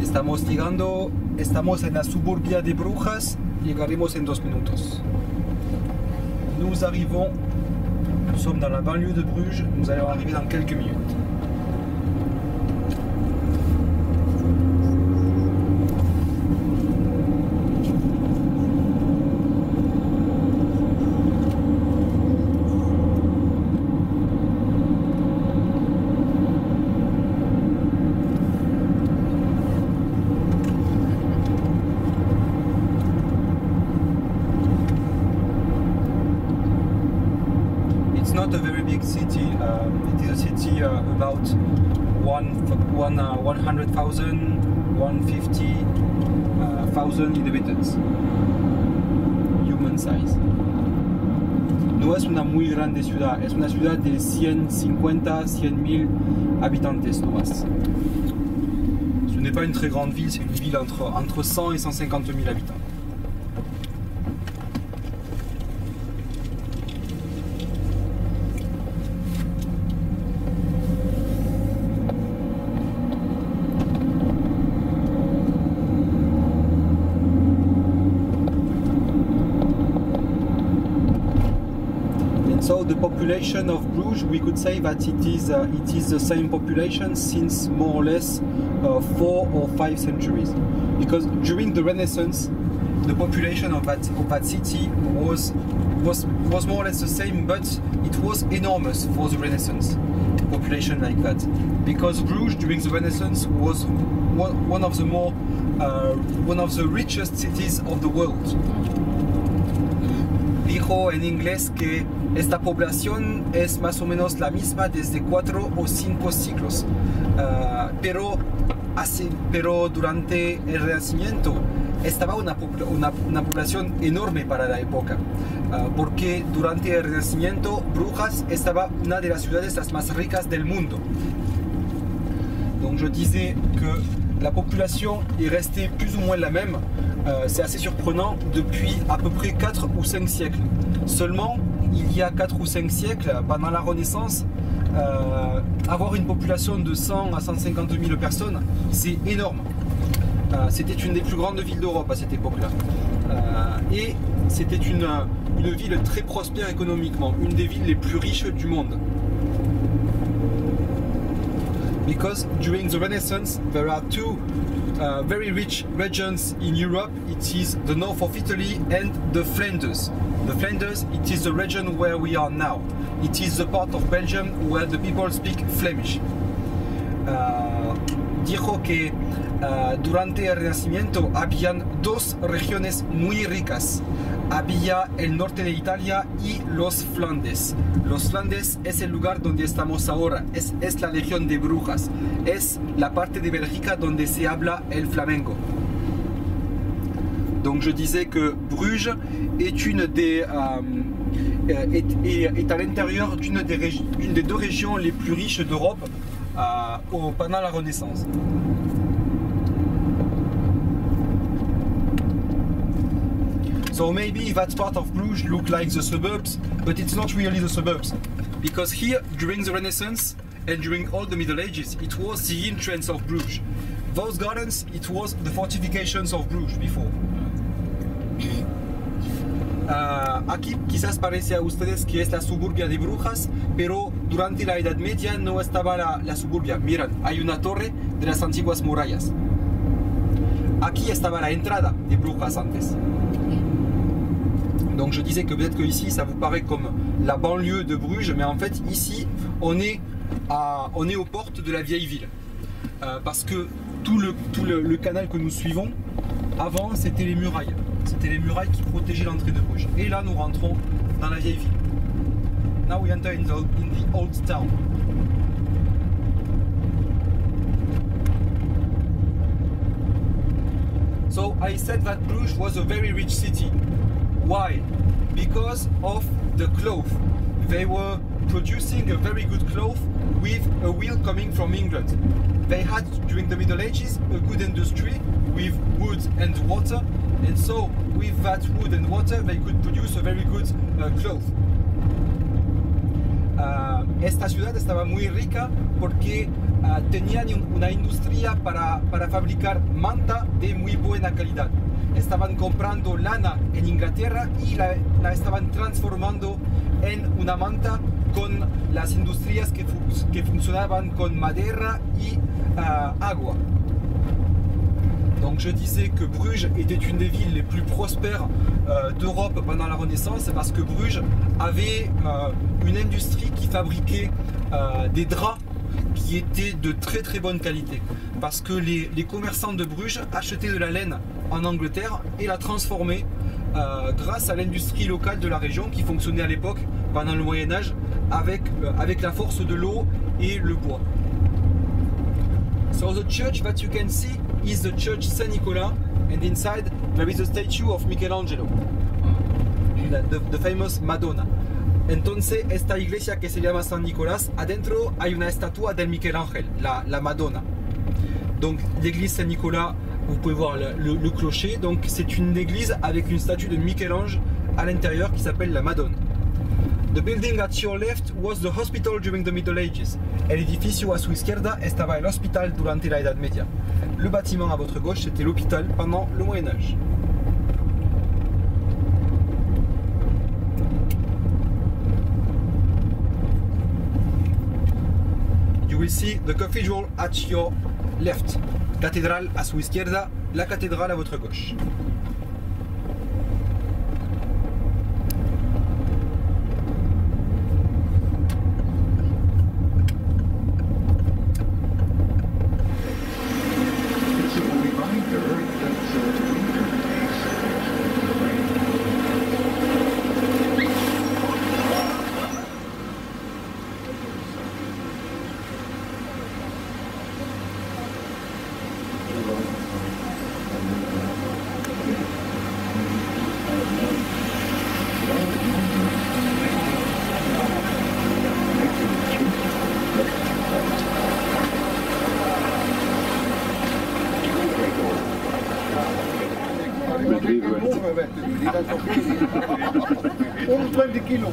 Estamos llegando, estamos en la suburbia de Brujas, llegaremos en 2 minutos. Nous arrivons, nous sommes dans la banlieue de Bruges, nous allons arriver dans quelques minutes. Not a very big city. It is a city about 100,000, 150,000 inhabitants. Human size. No es una muy grande ciudad, es una ciudad de 150, 100,000 habitantes, no más. Ce n'est pas une très grande ville, c'est une ville entre 100 et 150,000 habitants. So the population of Bruges, we could say that it is the same population since more or less 4 or 5 centuries. Because during the Renaissance, the population of that city was more or less the same, but it was enormous for the Renaissance. Population like that. Because Bruges during the Renaissance was one of the richest cities of the world. Dijo en inglés que esta población es más o menos la misma desde 4 o 5 siglos, pero durante el Renacimiento estaba una población enorme para la época, porque durante el Renacimiento Brujas estaba una de las ciudades las más ricas del mundo. Donc je disais que la population est restée plus ou moins la même, c'est assez surprenant, depuis à peu près 4 ou 5 siècles. Seulement, il y a 4 ou 5 siècles, pendant la Renaissance, avoir une population de 100 à 150 000 personnes, c'est énorme. C'était une des plus grandes villes d'Europe à cette époque-là. Et c'était une ville très prospère économiquement, une des villes les plus riches du monde. Because during the Renaissance there are two very rich regions in Europe. It is the north of Italy and the Flanders. The Flanders, it is the region where we are now. It is the part of Belgium where the people speak Flemish. Dijo que durante el Renacimiento habían 2 regiones muy ricas. Había el norte de Italia y los Flandes. Los Flandes es el lugar donde estamos ahora, es la región de Brujas, es la parte de Bélgica donde se habla el flamenco. Donc je disais que Bruges est est à l'intérieur d'une des 2 régions les plus riches d'Europe pendant la Renaissance. So maybe that part of Bruges look like the suburbs, but it's not really the suburbs. Because here, during the Renaissance and during all the Middle Ages, it was the entrance of Bruges. Those gardens, it was the fortifications of Bruges before. Aquí quizás parece a ustedes que es la suburbia de Brujas, pero durante la Edad Media no estaba la suburbia. Miren, hay una torre de las antiguas murallas. Aquí estaba la entrada de Brujas antes. Donc je disais que peut-être que ici ça vous paraît comme la banlieue de Bruges, mais en fait ici on est aux portes de la vieille ville. Parce que tout le canal que nous suivons, avant c'était les murailles. C'était les murailles qui protégeaient l'entrée de Bruges. Et là nous rentrons dans la vieille ville. Now we enter in the old town. So I said that Bruges was a very rich city. Why? Because of the cloth. They were producing a very good cloth with a wheel coming from England. They had, during the Middle Ages, a good industry with wood and water, and so with that wood and water they could produce a very good cloth. Esta ciudad estaba muy rica porque tenían una industria para fabricar manta de muy buena calidad. Estaban comprando lana en Inglaterra y la estaban transformando en una manta con las industrias que funcionaban con madera y agua. Donc je disais que Bruges était une des villes les plus prospères d'Europe pendant la Renaissance parce que Bruges avait une industrie qui fabriquait des draps qui étaient de très très bonne qualité. Parce que les commerçants de Bruges achetaient de la laine en Angleterre et la transformaient grâce à l'industrie locale de la région qui fonctionnait à l'époque pendant le Moyen-Âge avec la force de l'eau et le bois. So the church that you can see is the church Saint Nicolas, and inside there is a statue of Michelangelo, the famous Madonna. Entonces esta iglesia que se llama San Nicolás, adentro hay una estatua del Michelangelo, la Madonna. Donc l'église Saint-Nicolas, vous pouvez voir le clocher, donc c'est une église avec une statue de Michel-Ange à l'intérieur qui s'appelle la Madone. The building at your left was the hospital during the Middle Ages. El edificio a su izquierda estaba el hospital durante la Edad Media. Le bâtiment à votre gauche c'était l'hôpital pendant le Moyen-Âge. You will see the cathedral at your left. Cathédrale à su izquierda, la cathédrale à votre gauche. Die dat nog 120 kilo.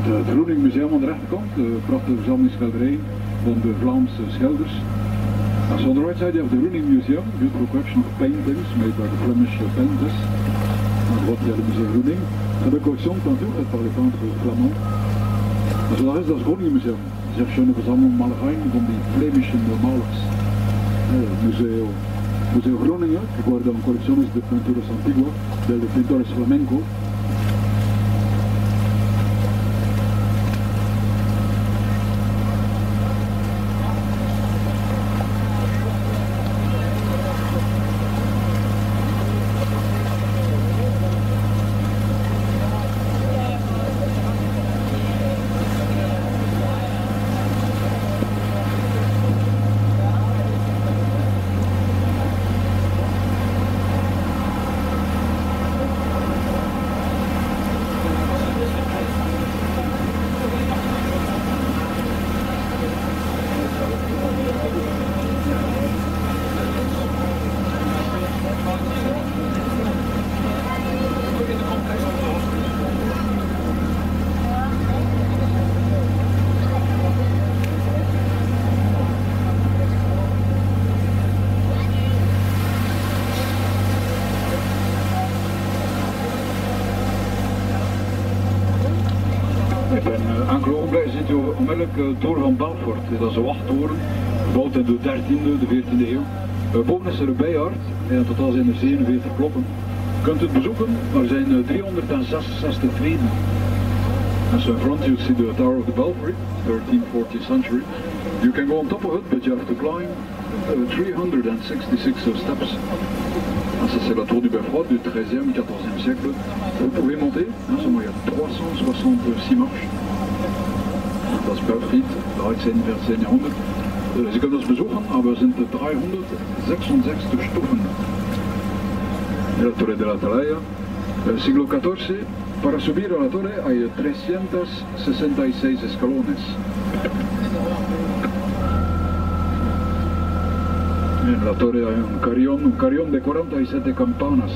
Het Verroening Museum aan de rechterkant, de prachtige verzamelschilderij van de Vlaamse schilders. So on the right side you have the Verroening Museum, beautiful collection of paintings made by the Flemish painters. Aan de droite il y a le musée Verroening. Et la collection de peinture faite par les peintres flamands. Also daar is das Groningen Museum, sehr schöne Versammlung Malereien von die flämischen Malers. Museo Museo Groningen, que guarda colecciones de pinturas antiguas, de pintores flamencos. Aangelopen zit je onmiddellijk het toren van Belfort. Dat is een wachttoren, gebouwd in de 13e, de 14e eeuw. Boven is er een bijaard, in totaal zijn er 47 klokken. Je kunt het bezoeken, er zijn 366 treden. And so in front you see the Tower of the Belfry, 13th, 14th century. You can go on top of it, but you have to climb 366 steps. Ça c'est la tour du Beffroi du 13e, 14e siècle. Vous pouvez monter, il y a 366 marches. Dat is Belfried, de 18. jahrhundert. Sie können das besuchen, aber es sind 366 Stufen. La Torre de la Atalaya, siglo XIV. Para subir a la torre hay 366 escalones. En la torre hay un carillón de 47 campanas.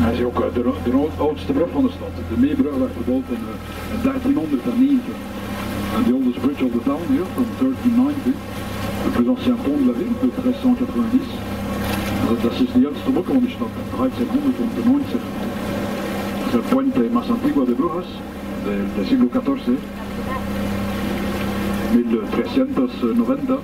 Hij is ook de oudste brug van de stad. De Meebrug werd gebouwd in 1390. En the oldest bridge of the town here from 1390. Le plus ancien pont de la ville de 1390. Dat is de oudste brug van de stad, 1390. Es el puente más antiguo de Brujas del siglo XIV, 1390.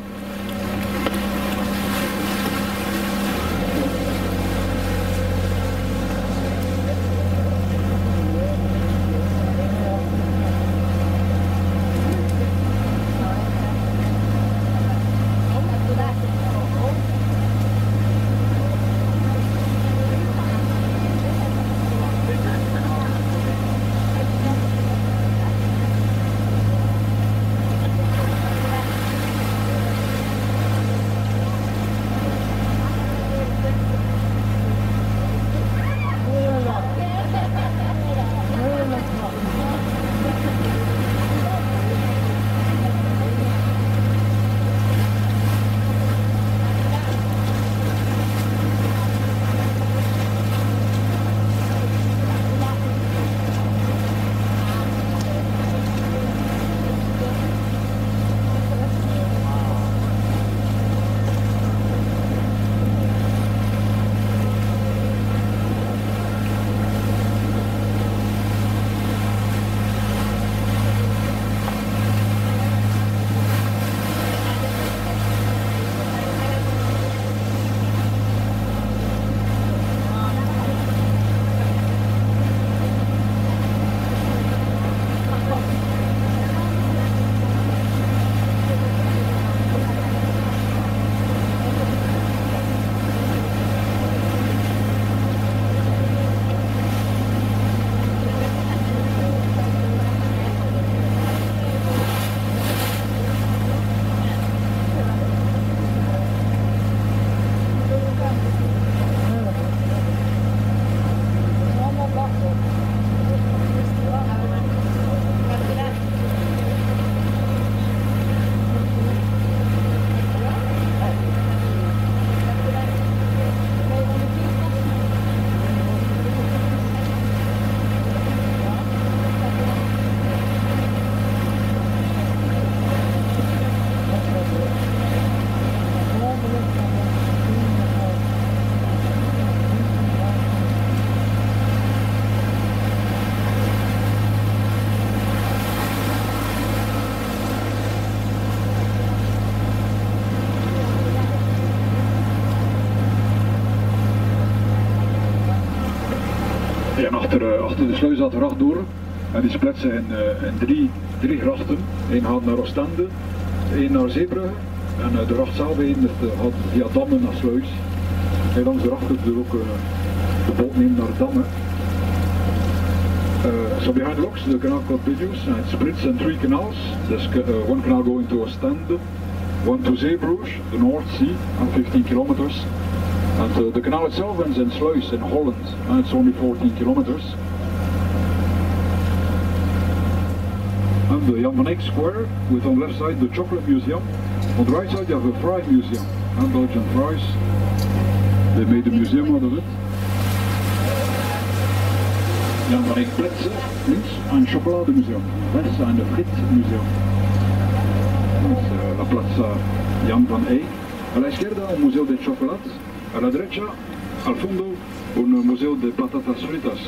Achter de sluis zat de gracht door en die splitsen in drie grachten. Eén gaat naar Oostende, één naar Zeebrugge en de gracht zelf gaat via Dammen naar Sluis. En langs de gracht kun je ook de boot nemen naar Dammen. So behind the rocks the canal called Bidus, and it splits in 3 canals. There's one canal going to Ostende, one to Zeebrugge, the North Sea, and 15 kilometers. And the canal itself ends in Sluis in Holland, and it's only 14 kilometers. And the Jan van Eyck Square, with on the left side the Chocolate Museum. On the right side you have a fry museum, and Belgian fries. They made a museum out of it. Jan van Eyck Plätze, links, een chocolademuseum. Rechts een frietmuseum. Dat is la Plaza Jan van Eyck. A la izquierda un museo de chocolate. A la derecha, al fondo, un museo de patatas fritas.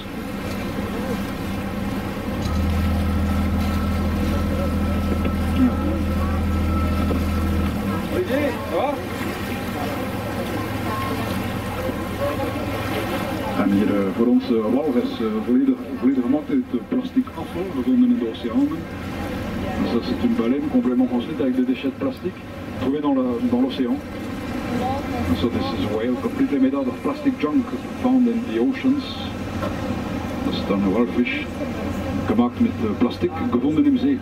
En hier voor ons walvis volledig gemaakt uit plastic afval gevonden in de oceanen. Donc ça c'est une baleine complètement construite avec des déchets de plastique trouvés dans l'océan. So this is a whale completely made out of plastic junk found in the oceans. Dat is dan een walvis gemaakt met plastic gevonden in zee.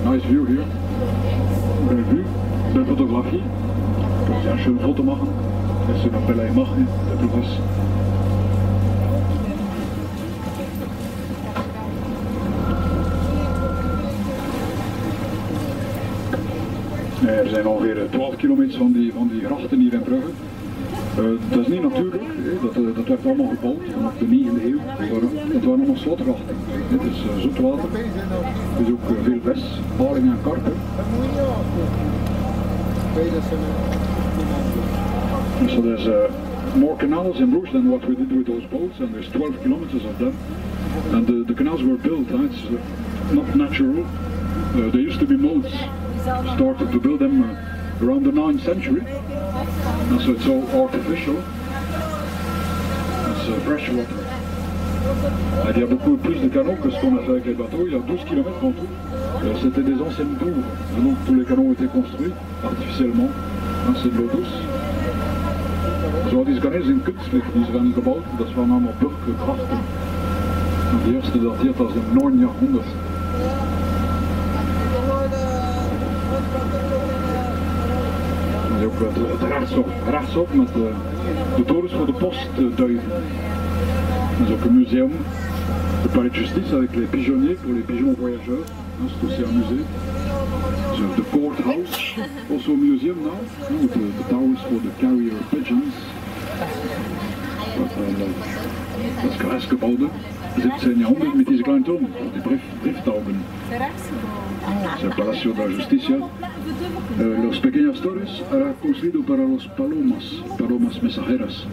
Nice view hier. Belle vue, belle photographie. Ja, als je een foto maken, is een belle image, de plus. Er zijn ongeveer 12 kilometer van die grachten hier in Brugge. Dat is niet natuurlijk, dat werd allemaal gebouwd vanaf de 9e eeuw. Het waren allemaal slotgrachten. Dit is zoetwater, het is ook veel vis, paling en karpen. So there's more canals in Bruges than what we did with those boats, and there's 12 kilometers of them. And the canals were built, it's not natural. There used to be moats, started to build them around the 9th century. And so it's all artificial. It's fresh water. Il y a beaucoup plus de canaux que ce qu'on a fait avec les bateaux. Il y a 12 km en tout. C'était des anciennes douves. Donc tous les canaux ont été construits artificiellement. C'est de l'eau douce. Zo, die canaux zijn kunstelijk, die zijn gebouwd. Dat waren allemaal burggrachten. De eerste dateert als de 9e jahrhundert. ook het rechtsop met de torens voor de postduiven. Dat is ook een museum, de Palais de Justice avec les pigeonniers pour les pigeons voyageurs. C'est aussi un musée. So the courthouse, also a museum now, with the towers for the carrier pigeons. Das Glasgebäude, 17 Jahrhundert mit diesen kleinen Türmen, die Brieftauben. Es el Palacio de la Justicia. Los pequeñas torres era construido para los palomas mensajeras.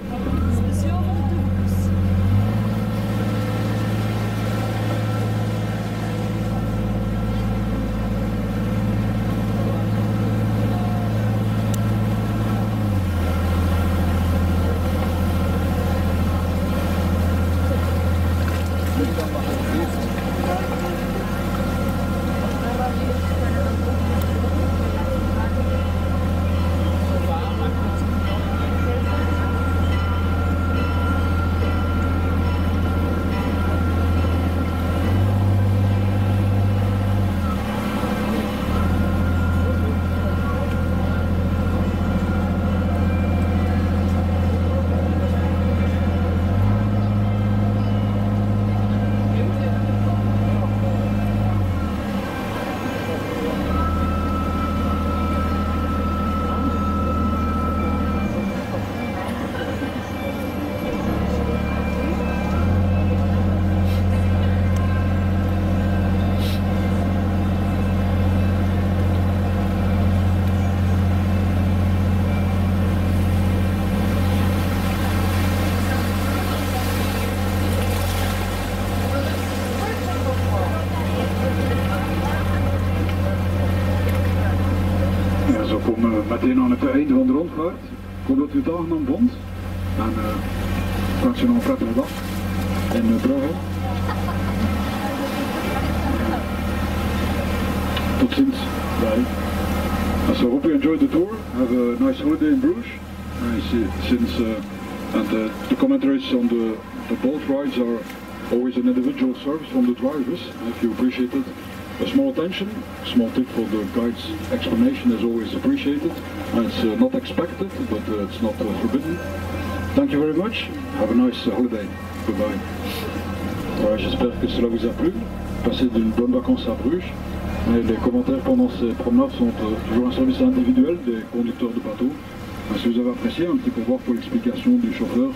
Meteen aan het einde van de rondvaart. Ik hoop dat u het aangenaam vond. En ik wens u nog een prettige dag in Brugge. Tot ziens. Bye. So I hope you enjoyed the tour. Have a nice holiday in Bruges. And the commentaries on the boat rides are always an individual service from the drivers. If you appreciate it, a small attention, small tip for the guide's explanation is always appreciated. It's not expected, but it's not forbidden. Thank you very much. Have a nice holiday. Goodbye. Voilà, j'espère que cela vous a plu. Passez d'une bonne vacances à Bruges. Et les commentaires pendant ces promenades sont toujours un service individuel des conducteurs de bateau. Si vous avez apprécié, un petit pourboire pour l'explication du chauffeur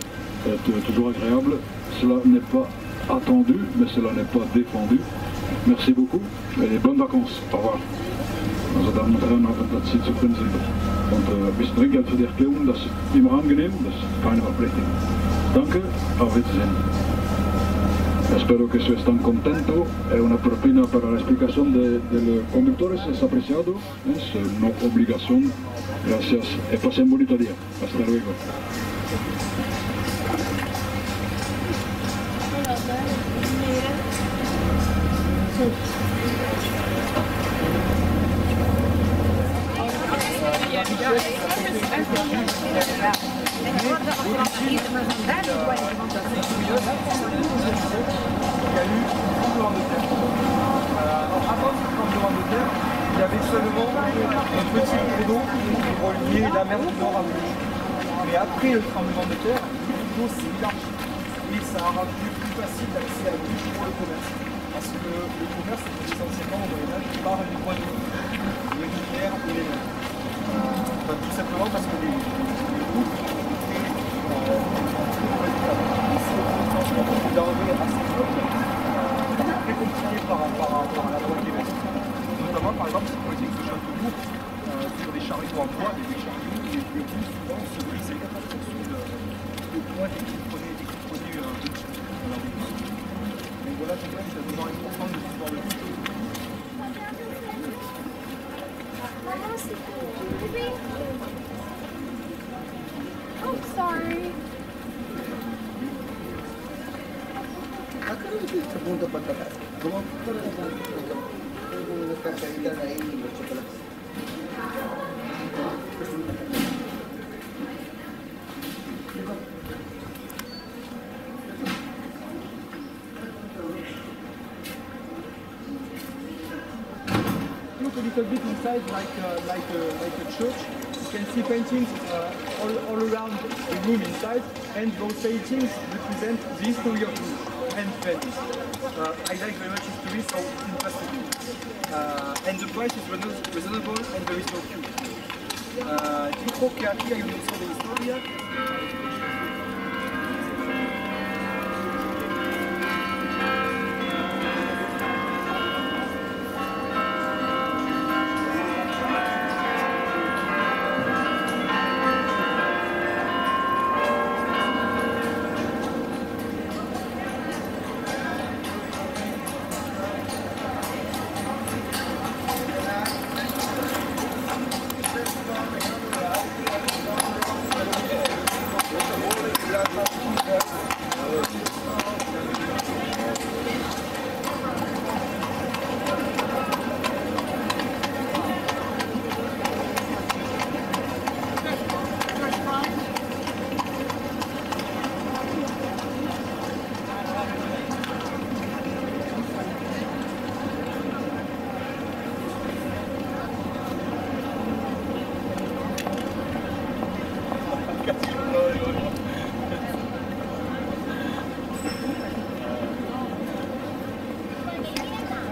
est toujours agréable. Cela n'est pas attendu, mais cela n'est pas défendu. Merci beaucoup et bonnes vakanties. Au revoir. Also Damen und Herren, hoffen, dass Sie zufrieden sind. Und ein bisschen Trinkgeld für die Erklärung, das ist immer angenehm, das ist keine Verpflichtung. Danke, auf Wiedersehen. Espero que se están contentos. Una propina para la explicación de los conductores es apreciado, es no obligación. Gracias y pasen un bonito día. Hasta luego. Il y avait seulement un petit cours d'eau qui reliait la mer du Nord à Bruges. Mais après le tremblement de terre, l'eau s'est élargie et ça a rendu plus facile d'accès à Bruges pour le commerce. Parce que le commerce était essentiellement au Moyen-Âge par les poignons, les rivières et les mers. Tout simplement parce que les routes étaient des denrées assez fortes, très compliquées par la voie terrestre. Notamment, par exemple, si vous voyez que ce château sur des chariots en bois, des chariots, les vieux souvent se brisaient sur le poids dès qu'ils prenaient une bouche. Donc voilà, c'est vrai que c'est vraiment important de l'histoire de l'eau. Maman, c'est bébé. Oh, sorry. Sa punto pagkakas. Gumawa na sa punto. Kung nagkakaita na yung chocolate. Look a little bit inside like a church. can see paintings all around the room inside, and those paintings represent the history of Bruges and Venice. I like very much history, so it's interesting. And the price is reasonable and there is no queue. Dico che aquí hay un museo de historia.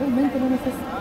Realmente no necesito.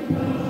Thank you.